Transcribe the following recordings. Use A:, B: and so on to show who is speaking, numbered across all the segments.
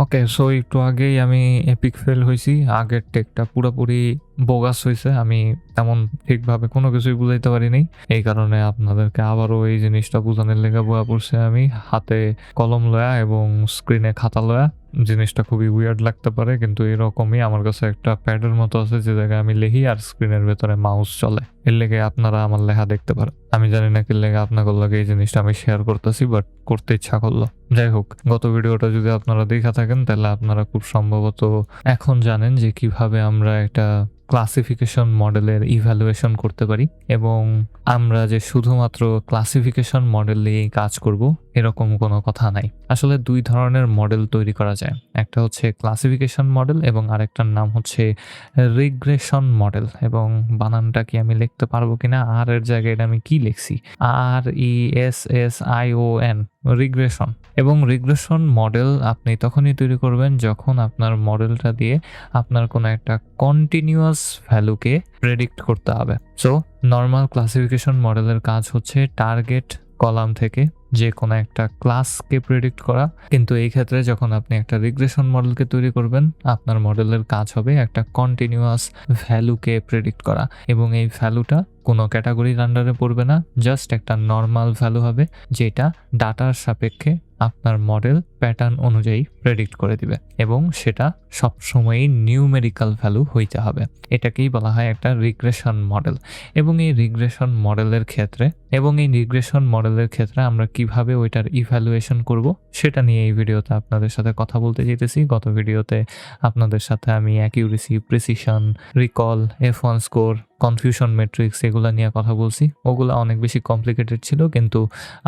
A: ওকে, so একটু আগেই আমি এপিক ফেল হইছি। আগের টেকটা পুরোপুরি বোগাস হইছে। আমি তেমন ঠিকভাবে কোনো কিছুই বুঝাইতে পারি নাই। এই কারণে আপনাদেরকে আবারও এই জিনিসটা বুঝানোর লেগে বইয়া পড়ছি আমি। হাতে কলম লয়া এবং স্ক্রিনে খাতা লয়া। জিনিসটা খুবই উইয়ার্ড লাগতে পারে, কিন্তু এরকমই আমার কাছে একটা প্যাডের মতো আছে যে জায়গায় আমি লিখি আর স্ক্রিনের ভেতরে মাউস চলে। এর লেগে আপনারা আমার লেখা দেখতে পারেন। আমি জানি না কি লেগে আপনাদের লগে এই জিনিসটা আমি শেয়ার করতেছি, বাট করতে ইচ্ছা করলো। যাই হোক, গত ভিডিওটা যদি আপনারা দেখে থাকেন তাহলে আপনারা খুব সম্ভবত এখন জানেন যে কিভাবে আমরা একটা ক্লাসিফিকেশন মডেলের ইভ্যালুয়েশন করতে পারি, এবং আমরা যে শুধুমাত্র ক্লাসিফিকেশন মডেল নিয়েই কাজ করব এরকম কোনো কথা নাই। আসলে দুই ধরনের মডেল তৈরি করা যায়। একটা হচ্ছে ক্লাসিফিকেশন মডেল এবং আরেকটার নাম হচ্ছে রিগ্রেশন মডেল। এবং বানানটা কি আমি লিখতে পারবো কিনা, আর এর জায়গায় এটা আমি কি লিখছি, RESSION, রিগ্রেশন। এবং রিগ্রেশন মডেল আপনি তখনই তৈরি করবেন যখন আপনার মডেলটা দিয়ে আপনার কোনো একটা কন্টিনিউয়াস ভ্যালুকে প্রেডিক্ট করতে হবে। সো নর্মাল ক্লাসিফিকেশন মডেলের কাজ হচ্ছে টার্গেট কলাম থেকে যে কোনো একটা ক্লাসকে প্রেডিক্ট করা, কিন্তু এই ক্ষেত্রে যখন আপনি একটা রিগ্রেশন মডেলকে তৈরি করবেন আপনার মডেলের কাজ হবে একটা কন্টিনিউয়াস ভ্যালুকে প্রেডিক্ট করা, এবং এই ভ্যালুটা কোনো ক্যাটাগরির আন্ডারে পড়বে না, জাস্ট একটা নর্মাল ভ্যালু হবে যেটা ডাটার সাপেক্ষে আপনার মডেল প্যাটার্ন অনুযায়ী প্রেডিক্ট করে দিবে, এবং সেটা সবসময়ই নিউমেরিক্যাল ভ্যালু হইতে হবে। এটাকেই বলা হয় একটা রিগ্রেশন মডেল। এবং এই রিগ্রেশন মডেলের ক্ষেত্রে আমরা কিভাবে ওইটার ইভ্যালুয়েশন করব সেটা নিয়ে এই ভিডিওতে আপনাদের সাথে কথা বলতে যেতেছি। গত ভিডিওতে আপনাদের সাথে আমি accuracy, precision, recall, F1 score, confusion matrix এগুলা নিয়ে কথা বলছি। ওগুলা অনেক বেশি কমপ্লিকেটেড ছিল, কিন্তু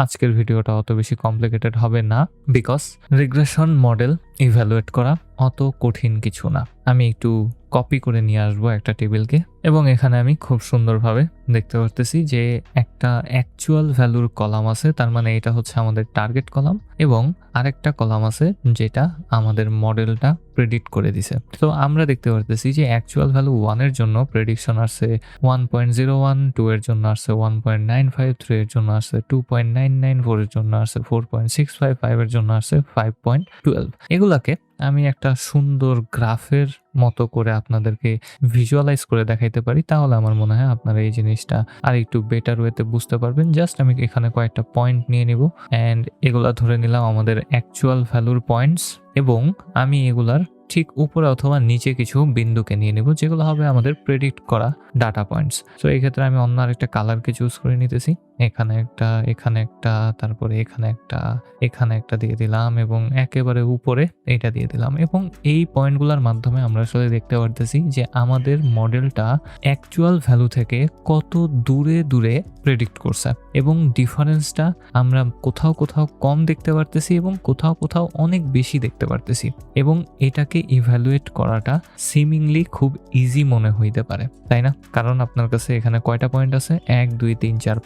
A: আজকের ভিডিওটা অত বেশি কমপ্লিকেটেড হবে না, বিকজ রিগ্রেশন মডেল ইভ্যালুয়েট করা অত কঠিন কিছু না। আমি একটু কপি করে নিয়ে আসবো একটা টেবিলকে, এবং এখানে আমি খুব সুন্দরভাবে দেখতে পারতেছি যে একটা অ্যাকচুয়াল ভ্যালুর কলাম আছে, তার মানে এটা হচ্ছে আমাদের টার্গেট কলাম, এবং আরেকটা কলাম আছে যেটা আমাদের মডেলটা প্রেডিক্ট করে দিছে। তো আমরা দেখতে পারতেছি যে অ্যাকচুয়াল ভ্যালু 1 এর জন্য প্রেডিকশন আসছে 1.01, 2 এর জন্য আসছে 1.95, 3 এর জন্য আসছে 2.99, 4 এর জন্য আসছে 4.65, 5 এর জন্য আসছে 5.12। এগুলাকে আমি একটা সুন্দর গ্রাফের মতো করে আপনাদেরকে ভিজুয়ালাইজ করে দেখাইতে পারি, তাহলে আমার মনে হয় আপনারা এই জিনিসটা আর একটু বেটার ওয়েতে বুঝতে পারবেন। জাস্ট আমি এখানে কয়েকটা পয়েন্ট নিয়ে নিব, অ্যান্ড এগুলা ধরে নিলাম আমাদের অ্যাকচুয়াল ভ্যালুর পয়েন্টস, এবং আমি এগুলার ঠিক উপরে অথবা নিচে কিছু বিন্দুকে নিয়ে নেব যেগুলো হবে আমাদের প্রেডিক্ট করা ডাটা পয়েন্টস। সো এই ক্ষেত্রে আমি অন্য আরেকটা কালারকে চুজ করে নিতেছি। এখানে একটা, তারপরে এখানে একটা দিয়ে দিলাম, এবং একেবারে উপরে এটা দিয়ে দিলাম। এবং এই পয়েন্টগুলোর মাধ্যমে আমরা আসলে দেখতে পারতেছি যে আমাদের মডেলটা অ্যাকচুয়াল ভ্যালু থেকে কত দূরে দূরে প্রেডিক্ট করছে, এবং ডিফারেন্সটা আমরা কোথাও কম দেখতে পারতেছি এবং কোথাও অনেক বেশি দেখতে পারতেছি। এবং এটাকে ইভ্যালুয়েট করাটা সিমিংলি খুব ইজি মনে হইতে পারে, তাই না? কারণ আপনার কাছে এখানে কয়টা পয়েন্ট আছে, 1 2 3 4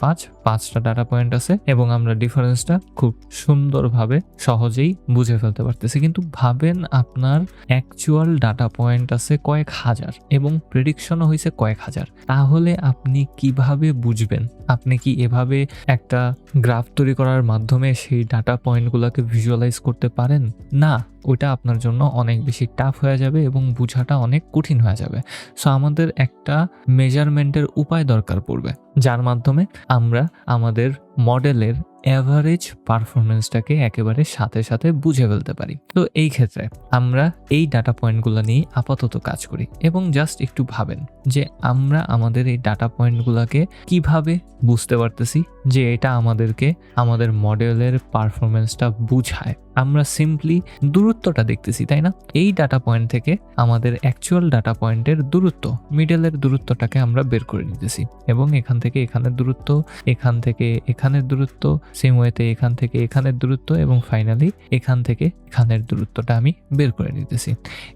A: 5টা ডাটা পয়েন্ট আছে, এবং আমরা ডিফারেন্সটা খুব সুন্দরভাবে সহজেই বুঝে ফেলতে পারতেছি। কিন্তু ভাবেন আপনার অ্যাকচুয়াল ডাটা পয়েন্ট আছে কয়েক হাজার এবং প্রেডিকশনও হয়েছে কয়েক হাজার, তাহলে আপনি কিভাবে বুঝবেন? আপনি কি এভাবে একটা গ্রাফ তৈরি করার মাধ্যমে সেই ডাটা পয়েন্টগুলোকে ভিজুয়ালাইজ করতে পারেন? না, ওইটা আপনার জন্য অনেক বেশি টাফ হয়ে যাবে এবং বোঝাটা অনেক কঠিন হয়ে যাবে। সো আমাদের একটা মেজারমেন্টের উপায় দরকার পড়বে, যার মাধ্যমে আমরা আমাদের মডেলের অ্যাভারেজ পারফরমেন্সটাকে একেবারে সাথে বুঝে ফেলতে পারি। তো এই ক্ষেত্রে আমরা এই ডাটা পয়েন্টগুলো নিয়ে আপাতত কাজ করি, এবং জাস্ট একটু ভাবেন যে আমরা আমাদের এই ডাটা পয়েন্টগুলোকে কিভাবে বুঝতে পারতেছি যে এটা আমাদেরকে আমাদের মডেলের পারফরমেন্সটা বুঝায়। আমরা সিম্পলি দূরত্বটা দেখতেছি, তাই না? এই ডাটা পয়েন্ট থেকে আমাদের অ্যাকচুয়াল ডাটা পয়েন্টের দূরত্ব, মিডলের দূরত্বটাকে আমরা বের করে নিতেছি, এবং এখান থেকে এখানের দূরত্ব, এখান থেকে এখানের দূরত্ব, সেম ওয়েতে এখান থেকে এখানের দূরত্ব, এবং ফাইনালি এখান থেকে এখানের দূরত্বটা আমি বের করে নিতেছি।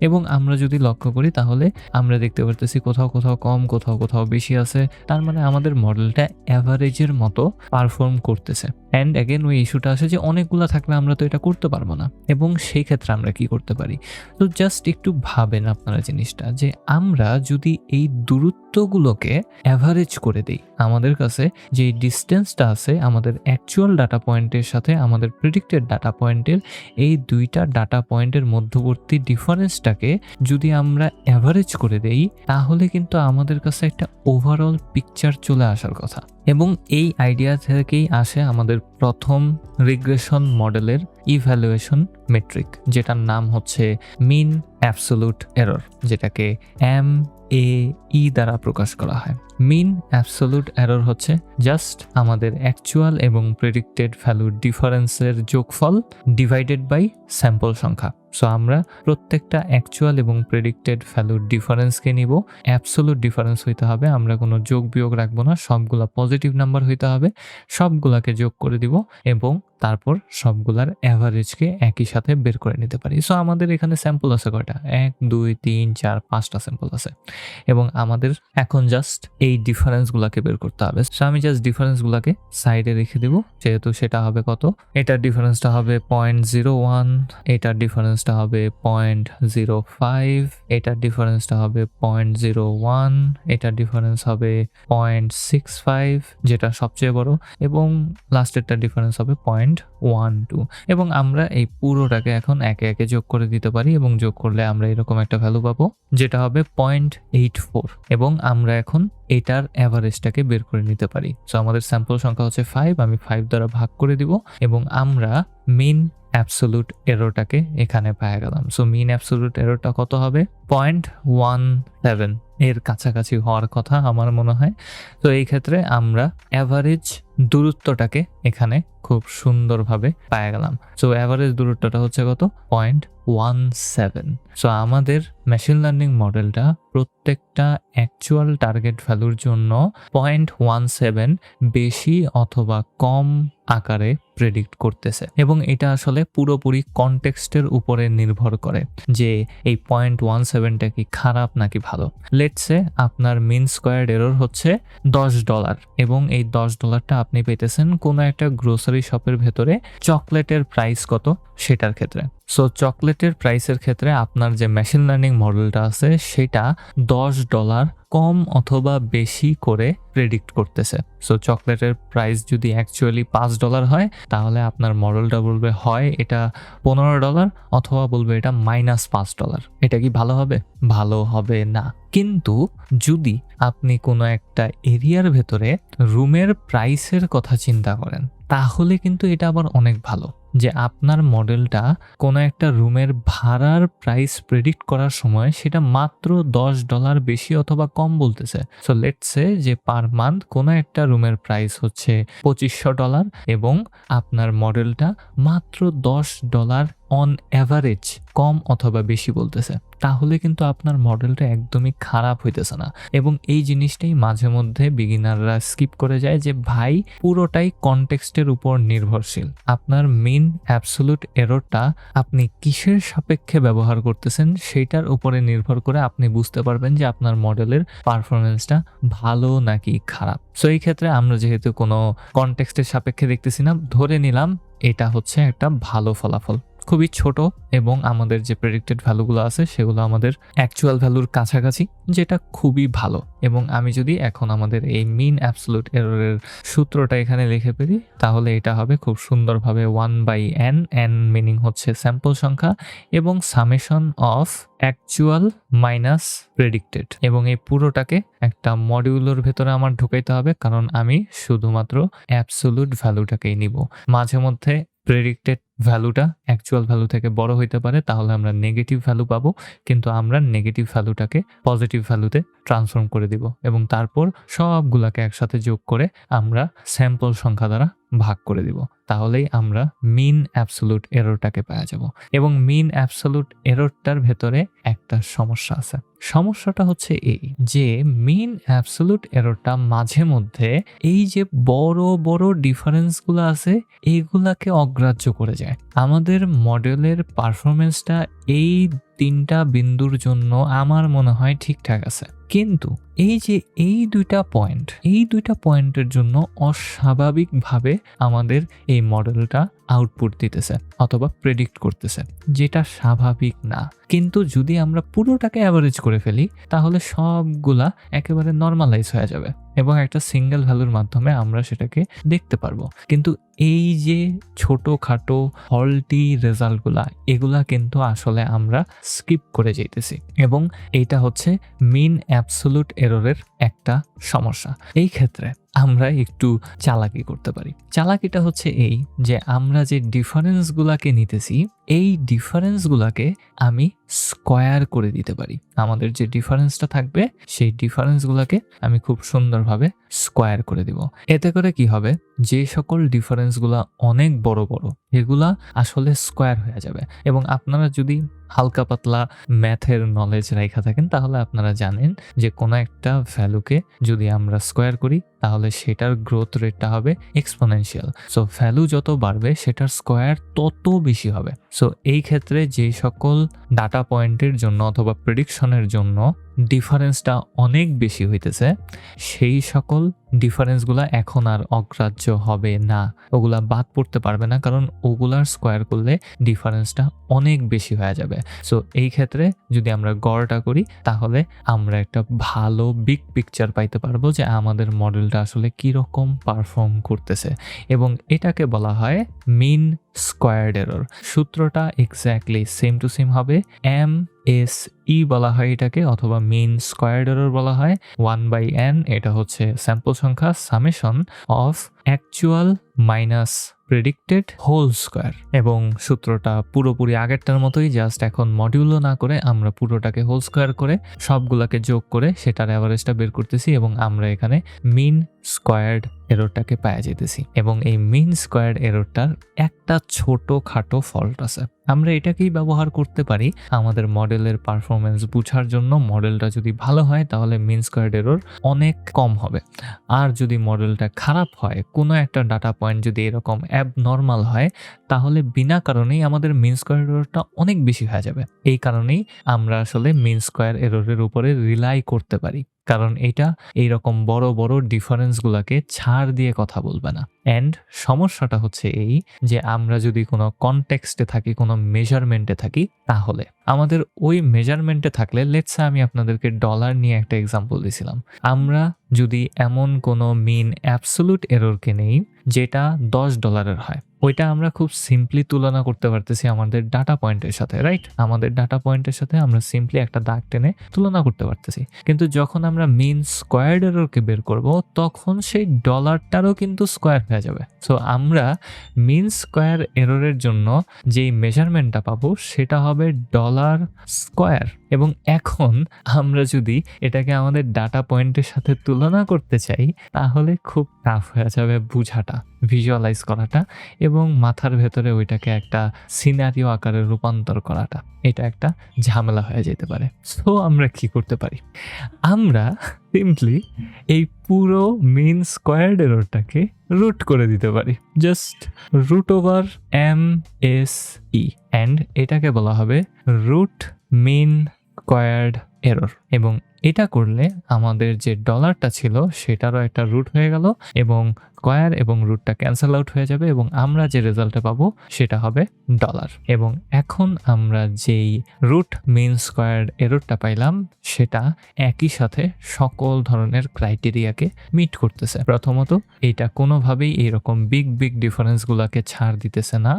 A: এবং আমরা যদি লক্ষ্য করি তাহলে আমরা দেখতে পারতেছি কোথাও কম, কোথাও বেশি আছে, তার মানে আমাদের মডেলটা অ্যাভারেজের মতো পারফর্ম করতেছে। অ্যান্ড অ্যাগেন ওই ইস্যুটা আসে যে অনেকগুলা থাকলে আমরা তো এটা করতে পারবো না, এবং সেই ক্ষেত্রে আমরা কি করতে পারি। তো জাস্ট একটু ভাবেন আপনারা জিনিসটা, যে আমরা যদি এই দূরত্বগুলোকে অ্যাভারেজ করে দিই, আমাদের কাছে যে ডিস্টেন্সটা আছে আমাদের অ্যাকচুয়াল ডাটা পয়েন্টের সাথে আমাদের প্রেডিক্টেড ডাটা পয়েন্টের, এই দুইটা ডাটা পয়েন্টের মধ্যবর্তী ডিফারেন্সটাকে যদি আমরা অ্যাভারেজ করে দেই, তাহলে কিন্তু আমাদের কাছে একটা ওভারঅল পিকচার চলে আসার কথা। এবং এই আইডিয়া থেকেই আসে আমাদের প্রথম রিগ্রেশন মডেলের ইভ্যালুয়েশন মেট্রিক, যেটার নাম হচ্ছে মিন অ্যাবসোলুট এরর, যেটাকে MAE দ্বারা প্রকাশ করা হয়। মিন অ্যাবসোলুট এরর হচ্ছে জাস্ট আমাদের অ্যাকচুয়াল এবং প্রেডিক্টেড ভ্যালুর ডিফারেন্সের যোগফল ডিভাইডেড বাই স্যাম্পল সংখ্যা। সো আমরা প্রত্যেকটা অ্যাকচুয়াল এবং প্রেডিক্টেড ভ্যালুর ডিফারেন্সকে নিব, অ্যাবসোলুট ডিফারেন্স হইতে হবে, আমরা কোনো যোগ বিয়োগ রাখবো না, সবগুলা পজিটিভ নাম্বার হইতে হবে, সবগুলাকে যোগ করে দিব এবং তারপর সবগুলার অ্যাভারেজকে একই সাথে বের করে নিতে পারি। সো আমাদের এখানে স্যাম্পল আছে কয়টা, 1 2 3 4 5টা স্যাম্পল আছে, এবং আমাদের এখন জাস্ট এই ডিফারেন্সগুলোকে বের করতে হবে। সো আমি জাস্ট ডিফারেন্সগুলোকে সাইডে রেখে দেব, যেহেতু সেটা হবে কত, এটার ডিফারেন্সটা হবে 0.01, এটার ডিফারেন্সটা হবে 0.05, এটার ডিফারেন্সটা হবে 0.01, এটার ডিফারেন্স হবে 0.65 যেটা সবচেয়ে বড়, এবং লাস্টেরটা ডিফারেন্স হবে 0.12। এবং আমরা এই পুরোটাকে এখন একে একে যোগ করে দিতে পারি, এবং যোগ করলে আমরা এরকম একটা ভ্যালু পাবো যেটা হবে 0.84, এবং আমরা এখন এটার অ্যাভারেজটাকে বের করে নিতে পারি। সো আমাদের স্যাম্পল সংখ্যা হচ্ছে 5, আমি 5 দ্বারা ভাগ করে দিব, এবং আমরা মিন অ্যাবসোলুট এররটাকে এখানে পেয়ে গেলাম। সো মিন অ্যাবসোলুট এররটা কত হবে, 0.17 এর কাছাকাছি হওয়ার কথা আমার মনে হয়। তো এই ক্ষেত্রে আমরা অ্যাভারেজ দূরত্বটাকে এখানে খুব সুন্দরভাবে পেয়ে গেলাম। সো অ্যাভারেজ দূরত্বটা হচ্ছে কত, 0.17। সো আমাদের মেশিন লার্নিং মডেলটা প্রত্যেকটা অ্যাকচুয়াল টার্গেট ভ্যালুর জন্য 0.17 বেশি অথবা কম আকারে প্রেডিক্ট করতেছে, এবং এটা আসলে পুরোপুরি কনটেক্সটের উপরে নির্ভর করে যে এই 0.17টা কি খারাপ নাকি ভালো। লেটস সে আপনার মিন স্কোয়ার্ড এরর হচ্ছে $10, এবং এই $10টা আপনি পেতেছেন কোনো একটা গ্রোসারি শপের ভেতরে চকলেটের প্রাইস কত সেটার ক্ষেত্রে। সো চকলেটের প্রাইসের ক্ষেত্রে আপনার যে মেশিন লার্নিং মডেলটা আছে সেটা $10 কম অথবা বেশি করে প্রেডিক্ট করতেছে। সো চকলেটের প্রাইস যদি অ্যাকচুয়ালি $5 হয়, তাহলে আপনার মডেলটা বলবে হয় এটা $15 অথবা বলবে এটা -$5। এটা কি ভালো হবে? ভালো হবে না। কিন্তু যদি আপনি কোনো একটা এরিয়ার ভেতরে রুমের প্রাইসের কথা চিন্তা করেন, তাহলে কিন্তু এটা আবার অনেক ভালো, যে আপনার মডেলটা কোনো একটা রুমের ভাড়ার প্রাইস প্রেডিক্ট করার সময় সেটা মাত্র $10 বেশি অথবা কম বলতেছে। সো লেটস সে যে পার মান্থ কোনো একটা রুমের প্রাইস হচ্ছে $2500, এবং আপনার মডেলটা মাত্র $10 অন অ্যাভারেজ কম অথবা বেশি বলতেছে, তাহলে কিন্তু আপনার মডেলটা একদমই খারাপ হইতেছে না। এবং এই জিনিসটাই মাঝে মধ্যে বিগিনাররা স্কিপ করে যায়, যে ভাই পুরোটাই কনটেক্সটের উপর নির্ভরশীল। আপনার মিন অ্যাবসোলুট এররটা আপনি কিসের সাপেক্ষে ব্যবহার করতেছেন সেটার উপরে নির্ভর করে আপনি বুঝতে পারবেন যে আপনার মডেলের পারফরমেন্সটা ভালো নাকি খারাপ। সো এই ক্ষেত্রে আমরা যেহেতু কোনো কনটেক্সটের সাপেক্ষে দেখতেছি না, ধরে নিলাম এটা হচ্ছে একটা ভালো ফলাফল, খুবই ছোট, এবং আমাদের যে প্রেডিক্টেড ভ্যালুগুলো আছে সেগুলো আমাদের অ্যাকচুয়াল ভ্যালুর কাছাকাছি, যেটা খুবই ভালো। এবং আমি যদি এখন আমাদের এই মিন অ্যাবসোলুট এররের সূত্রটা এখানে লিখে ফেলি, তাহলে এটা হবে খুব সুন্দরভাবে 1/n, n মিনিং হচ্ছে স্যাম্পল সংখ্যা, এবং summation of actual minus predicted, এবং এই পুরোটাকে একটা মডিউলের ভেতরে আমার ঢুকাইতে হবে, কারণ আমি শুধুমাত্র অ্যাবসোলুট ভ্যালুটাকেই নিব। মাঝে মধ্যে প্রেডিক্টেড ভ্যালুটা অ্যাকচুয়াল ভ্যালু থেকে বড় হইতে পারে, তাহলে আমরা নেগেটিভ ভ্যালু পাবো, কিন্তু আমরা নেগেটিভ ভ্যালুটাকে পজিটিভ ভ্যালুতে ট্রান্সফর্ম করে দিব, এবং তারপর সবগুলাকে একসাথে যোগ করে আমরা স্যাম্পল সংখ্যা দ্বারা ভাগ করে দিব। তাহলেই আমরা মিন অ্যাবসোলুট এররটাকে পাওয়া যাব। এবং মিন অ্যাবসোলুট এররটার ভেতরে একটা সমস্যা আছে। সমস্যাটা হচ্ছে এই যে মিন অ্যাবসোলুট এররটা মাঝে মধ্যে এই যে বড় বড় ডিফারেন্সগুলো আছে এইগুলাকে অগ্রাহ্য করে যায়। আমাদের মডেলের পারফরমেন্সটা এই 3টা বিন্দুর জন্য আমার মনে হয় ঠিকঠাক আছে, কিন্তু এই যে এই দুইটা পয়েন্টের জন্য অস্বাভাবিকভাবে আমাদের এই মডেলটা আউটপুট দিতেছে অথবা প্রেডিক্ট করতেছে, যেটা স্বাভাবিক না। কিন্তু যদি আমরা পুরোটাকে অ্যাভারেজ করে ফেলি তাহলে সবগুলা একেবারে নর্মালাইজ হয়ে যাবে এবং একটা সিঙ্গেল ভ্যালুর মাধ্যমে আমরা সেটাকে দেখতে পারবো। কিন্তু এই যে ছোটখাটো ফল্টি রেজাল্টগুলা এগুলা কিন্তু আসলে আমরা স্কিপ করে যাইতেছি এবং এইটা হচ্ছে মিন অ্যাবসোলুট এররের একটা সমস্যা। এই ক্ষেত্রে আমরা একটু চালাকি করতে পারি। চালাকিটা হচ্ছে এই যে আমরা যে ডিফারেন্সগুলাকে নিতেছি এই ডিফারেন্সগুলাকে আমি স্কোয়ার করে দিতে পারি। আমাদের যে ডিফারেন্সটা থাকবে সেই ডিফারেন্সগুলাকে আমি খুব সুন্দরভাবে স্কোয়ার করে দিব। এতে করে কি হবে, যে সকল ডিফারেন্সগুলা অনেক বড় বড় এগুলা আসলে স্কোয়ার হয়ে যাবে। এবং আপনারা যদি হালকা পাতলা ম্যাথের নলেজ রাখা থাকেন তাহলে আপনারা জানেন যে কোনো একটা ভ্যালুকে যদি আমরা স্কোয়ার করি তাহলে সেটার গ্রোথ রেটটা হবে এক্সপোনেনশিয়াল। সো ভ্যালু যত বাড়বে সেটার স্কোয়ার তত বেশি হবে। সো এই ক্ষেত্রে যে সকল ডাটা পয়েন্টের জন্য অথবা প্রেডিকশনের জন্য ডিফারেন্সটা অনেক বেশি হইতেছে সেই সকল ডিফারেন্সগুলা এখন আর অগ্রাহ্য হবে না, ওগুলা বাদ পড়তে পারবে না, কারণ ওগুলার স্কোয়ার করলে ডিফারেন্সটা অনেক বেশি হয়ে যাবে। সো এই ক্ষেত্রে যদি আমরা গড়টা করি তাহলে আমরা একটা ভালো বিগ পিকচার পাইতে পারবো যে আমাদের মডেলটা আসলে কিরকম পারফর্ম করতেছে, এবং এটাকে বলা হয় মিন স্কোয়ার্ড এরর। সূত্রটা এক্স্যাক্টলি সেম টু সেম হবে, MSE বলা হয় এটাকে, অথবা মিন স্কোয়ার্ড এরর বলা হয়। 1/n এটা হচ্ছে স্যাম্পল সংখ্যা summation of actual minus predicted whole square. এবং সূত্রটা পুরোপুরি আগেরটার মতোই, জাস্ট এখন মডিউলও না করে আমরা পুরোটাকে হোল স্কোয়ার করে সবগুলাকে যোগ করে সেটার অ্যাভারেজটা বের করতেছি এবং আমরা এখানে মিন স্কোয়ার্ড এররটাকে পাওয়া যেতেছি। এবং এই মিন স্কোয়ার্ড এররটার একটা ছোটখাটো ফল্ট আছে, আমরা এটাকেই ব্যবহার করতে পারি আমাদের মডেলের পারফরমেন্স বুঝার জন্য। মডেলটা যদি ভালো হয় তাহলে মিন স্কোয়ার্ড এরর অনেক কম হবে, আর যদি মডেলটা খারাপ হয়, কোনো একটা ডাটা পয়েন্ট যদি এরকম অ্যাবনর্মাল হয় তাহলে বিনা কারণেই আমাদের মিন স্কোয়ার এররটা অনেক বেশি হয়ে যাবে। এই কারণেই আমরা আসলে মিন স্কোয়ার এররের উপরে রিলাই করতে পারি, কারণ এটা এইরকম বড় বড় ডিফারেন্সগুলোকে ছাড় দিয়ে কথা বলবে না। অ্যান্ড সমস্যাটা হচ্ছে এই যে আমরা যদি কোনো কনটেক্সটে থাকি, কোনো মেজারমেন্টে থাকি, তাহলে আমাদের ওই মেজারমেন্টে থাকলে, লেটস সে আমি আপনাদেরকে ডলার নিয়ে একটা এক্সাম্পল দিয়েছিলাম, আমরা যদি এমন কোনো মিন অ্যাবসোলুট এররকে নেই যেটা $10 হয়, ওইটা আমরা খুব সিম্পলি তুলনা করতে পারতেছি আমাদের ডাটা পয়েন্টের সাথে, রাইট? আমাদের ডাটা পয়েন্টের সাথে আমরা সিম্পলি একটা দাগ টেনে তুলনা করতে পারতেছি। কিন্তু যখন আমরা মিন স্কোয়ার্ড এররকে বের করব তখন সেই ডলারটারও কিন্তু স্কোয়ার হয়ে যাবে। সো আমরা মিন স্কোয়ার এররের জন্য যেই মেজারমেন্টটা পাবো সেটা হবে ডলার স্কোয়ার। এবং এখন আমরা যদি এটাকে আমাদের ডাটা পয়েন্টের সাথে তুলনা করতে চাই তাহলে খুব টাফ হয়ে যাবে বুঝাটা, ভিজুয়ালাইজ করাটা এবং মাথার ভেতরে ওইটাকে একটা সিনারিও আকারে রূপান্তর করাটা, এটা একটা ঝামেলা হয়ে যেতে পারে। সো আমরা কি করতে পারি, আমরা সিম্পলি এই পুরো মিন স্কোয়ার্ড এররটাকে রুট করে দিতে পারি, just root over MSE, and এটাকে বলা হবে রুট মিন স্কোয়ার্ড এরর। এবং এটা করলে আমাদের যে ডলারটা ছিল সেটারও একটা রুট হয়ে গেল এবং স্কোয়ার এবং রুটটা ক্যান্সেল আউট হয়ে যাবে এবং আমরা যে রেজাল্টটা পাবো সেটা হবে ডলার। এবং এখন আমরা যেই রুট মিন স্কোয়ার এররটা পাইলাম সেটা একই সাথে সকল ধরনের ক্রাইটেরিয়াকে মিট করতেছে। প্রথমত, এটা কোনোভাবেই এরকম বিগ বিগ ডিফারেন্সগুলোকে ছাড় দিতেছে না,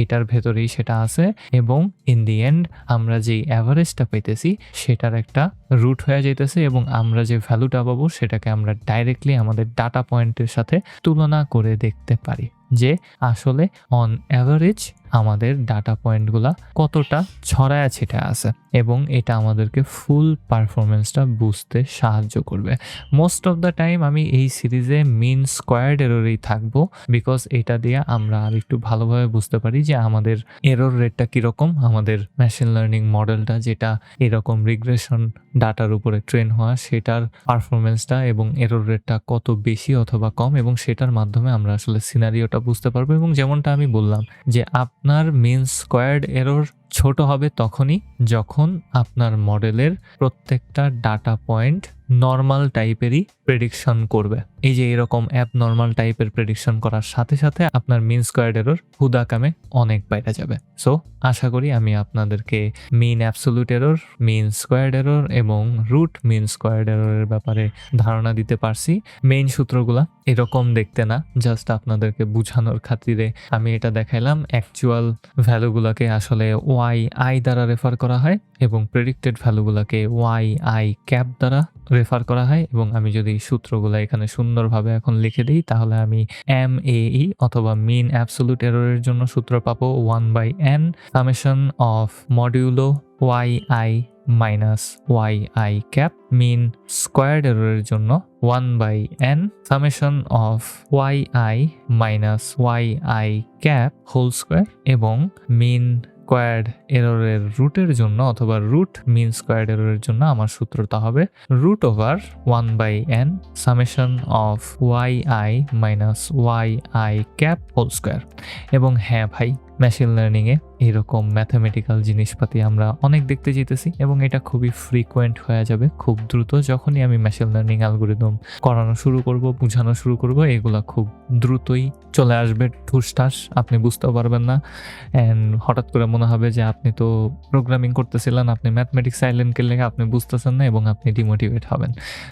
A: এটার ভেতরেই সেটা আছে। এবং ইন দি এন্ড আমরা যেই অ্যাভারেজটা পাইতেছি সেটার একটা রুট হয়ে যাইতেছে এবং আমরা যে ভ্যালুটা পাবো সেটাকে আমরা ডাইরেক্টলি আমাদের ডাটা পয়েন্টের সাথে তুলনা করে দেখতে পারি যে আসলে অন অ্যাভারেজ আমাদের ডাটা পয়েন্টগুলা কতটা ছড়ায়া ছিটায়া আছে, এবং এটা আমাদেরকে ফুল পারফরমেন্সটা বুঝতে সাহায্য করবে। মোস্ট অফ দ্য টাইম আমি এই সিরিজে মিন স্কোয়ার্ড এররেই থাকবো, বিকজ এটা দিয়ে আমরা আর একটু ভালোভাবে বুঝতে পারি যে আমাদের এরর রেটটা কীরকম, আমাদের মেশিন লার্নিং মডেলটা যেটা এরকম রিগ্রেশন ডাটার উপরে ট্রেন হওয়া, সেটার পারফরমেন্সটা এবং এরর রেটটা কত বেশি অথবা কম, এবং সেটার মাধ্যমে আমরা আসলে সিনারিওটা বুঝতে পারবো। এবং যেমনটা আমি বললাম যে আপনার মিন স্কোয়ার্ড এরর ছোট হবে তখনই যখন আপনার মডেলের প্রত্যেকটা ডাটা পয়েন্ট নর্মাল টাইপেরই প্রেডিকশন করবে। এই যে এরকম অ্যাপ নর্মাল টাইপের প্রেডিকশন করার সাথে সাথে আপনার মিন স্কোয়ার্ড এরর হুদা কামে অনেক বাইরে যাবে। সো আশা করি আমি আপনাদেরকে মিন অ্যাবসোলিউট এরর, মিন স্কোয়ার্ড এরর এবং রুট মিন স্কোয়ার্ড এররের ব্যাপারে ধারণা দিতে পারছি। মেইন সূত্রগুলা এরকম দেখতে না, জাস্ট আপনাদেরকে বুঝানোর খাতিরে আমি এটা দেখাইলাম। অ্যাকচুয়াল ভ্যালুগুলোকে আসলে ওয়াই আই দ্বারা রেফার করা হয় এবং প্রেডিক্টেড ভ্যালুগুলোকে ওয়াই আই ক্যাপ দ্বারা রেফার করা হয়। এবং আমি যদি সূত্রগুলো এখানে সুন্দরভাবে এখন লিখে দিই, তাহলে আমি MAE অথবা মিন অ্যাবসোলিউট এররের জন্য সূত্র পাবো 1/n summation of modulo YI minus YI cap. Mean squared এররের জন্য 1/n summation of YI minus YI cap whole square. এবং মিন স্কোয়ার্ড এররের রুটের জন্য অথবা রুট মিন স্কোয়ার্ড এররের জন্য আমার সূত্রটা হবে root over 1/n summation of YI minus YI cap whole square. এবং হ্যাঁ ভাই, মেশিন লার্নিংয়ে এরকম ম্যাথামেটিক্যাল জিনিসপাতি আমরা অনেক দেখতে যেতেছি, এবং এটা খুবই ফ্রিকোয়েন্ট হয়ে যাবে খুব দ্রুত। যখনই আমি মেশিন লার্নিং অ্যালগরিদম করানো শুরু করব, বোঝানো শুরু করব, এগুলা খুব দ্রুতই চলে আসবে ঠুসঠাস, আপনি বুঝতেও পারবেন না। অ্যান্ড হঠাৎ করে মনে হবে যে আপনি তো প্রোগ্রামিং করতেছিলেন, আপনি ম্যাথমেটিক্স সাইলেন্টকে লেগে আপনি বুঝতেছেন না এবং আপনি ডিমোটিভেট হবেন।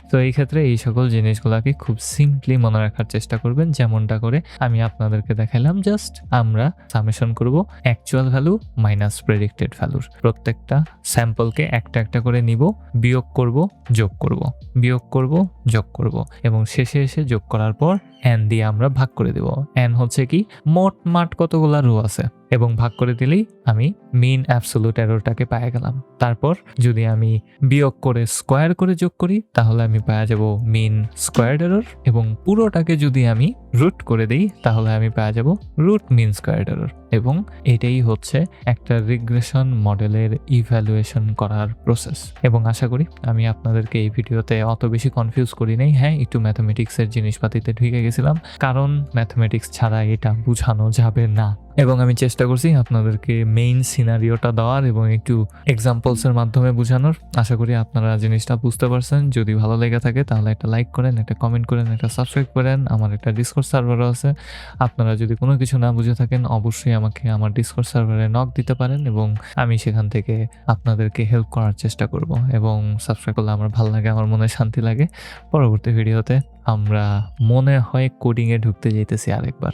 A: তো এই ক্ষেত্রে এই সকল জিনিসগুলোকে খুব সিম্পলি মনে রাখার চেষ্টা করবেন, যেমনটা করে আমি আপনাদেরকে দেখালাম। জাস্ট আমরা সামেশন করব অ্যাকচুয়াল ভ্যালু মাইনাস প্রেডিক্টেড ভ্যালুর। প্রত্যেকটা স্যাম্পলকে একটা একটা করে নিব, বিয়োগ করব, যোগ করব, বিয়োগ করব, যোগ করব, এবং শেষে এসে যোগ করার পর n দিয়ে আমরা ভাগ করে দেব। n হচ্ছে কি মোট মাঠ কতগুলা রো আছে, এবং ভাগ করে দিলেই আমি মিন অ্যাবসোলিউট এররটাকে পেয়ে গেলাম। তারপর যদি আমি বিয়োগ করে স্কোয়ার করে যোগ করি, তাহলে আমি পেয়ে যাব মিন স্কোয়ার্ড এরর, এবং পুরোটাকে যদি আমি রুট করে দিই, তাহলে আমি পেয়ে যাব রুট মিন স্কোয়ার্ড এরর। এবং এটাই হচ্ছে একটা রিগ্রেশন মডেলের ইভ্যালুয়েশন করার প্রসেস। এবং আশা করি আমি আপনাদেরকে এই ভিডিওতে অত বেশি কনফিউজ করি নাই। হ্যাঁ, একটু ম্যাথমেটিক্সের জিনিসপাতিতে ঢুকে গেছিলাম, কারণ ম্যাথমেটিক্স ছাড়া এটা বোঝানো যাবে না। এবং আমি চেষ্টা করছি আপনাদেরকে মেইন সিনারিওটা দেওয়ার এবং একটু এক্সাম্পলসের মাধ্যমে বোঝানোর। আশা করি আপনারা জিনিসটা বুঝতে পারছেন। যদি ভালো লেগে থাকে তাহলে একটা লাইক করেন, একটা কমেন্ট করেন, একটা সাবস্ক্রাইব করেন। আমার একটা ডিসকর্ড সার্ভারও আছে। আপনারা যদি কোনো কিছু না বুঝে থাকেন, অবশ্যই আমাকে আমার ডিসকর্ড সার্ভারে নক দিতে পারেন, এবং আমি সেখান থেকে আপনাদেরকে হেল্প করার চেষ্টা করব। এবং সাবস্ক্রাইব করলে আমার ভালো লাগে, আমার মনে শান্তি লাগে। পরবর্তী ভিডিওতে আমরা মনে হয় কোডিংয়ে ঢুকতে যেতেছি আরেকবার।